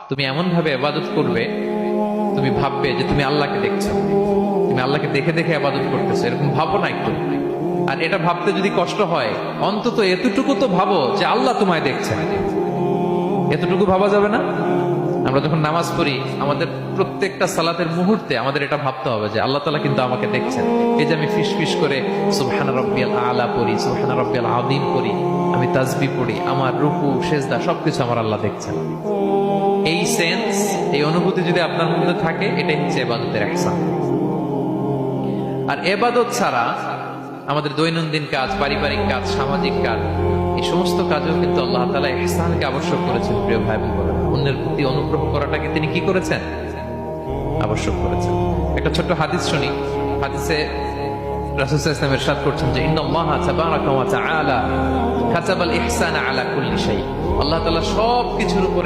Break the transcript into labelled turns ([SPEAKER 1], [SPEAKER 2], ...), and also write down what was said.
[SPEAKER 1] তুমি এমন ভাবে ইবাদত করবে, তুমি ভাববে যে তুমি আল্লাহকে দেখছো, তুমি আল্লাহকে দেখে দেখে ইবাদত করতেছো, এরকম ভাবো না একটু। আর এটা ভাবতে যদি কষ্ট হয়, অন্তত এতটুকু তো ভাবো যে আল্লাহ তোমায় দেখছেন। এতটুকু ভাবা যাবে না? আমরা যখন নামাজ পড়ি, আমাদের প্রত্যেকটা সালাতের মুহূর্তে আমাদের এটা ভাবতে হবে যে আল্লাহ তাআলা কিন্তু আমাকে দেখছেন। এই যে আমি ফিস ফিস করে সুবহান রাব্বিয়াল আলা পড়ি, সুবহান রাব্বিয়াল আযীম পড়ি, আমি তাসবিহ পড়ি, আমার রুকু সেজদা সবকিছু আমার আল্লাহ দেখছেন। এই সেন্স, এই অনুভূতি যদি আপনার মধ্যে থাকে, এটাই হচ্ছে ইবাদতের ইহসান। আর ইবাদত ছাড়া আমাদের দৈনন্দিন কাজ, পারিবারিক কাজ, সামাজিক কাজ, এই সমস্ত কাজেও কিন্তু আল্লাহ তাআলা ইহসানকে আবশ্যক করেছেন। প্রিয় ভাই বোনেরা, অন্যের প্রতি অনুগ্রহ করাটাকে তিনি কি করেছেন? আবশ্যক করেছেন। একটা ছোট্ট হাদিস শুনি। হাদিসে রাসূল সাল্লাল্লাহু আলাইহি ওয়াসাল্লাম ইরশাদ করছেন যে ইন্নাল্লাহা তাবারাকা ওয়া তাআলা কাতাবাল ইহসানা আলা কুল্লি শাই। আল্লাহ তাআলা সব কিছুর উপরে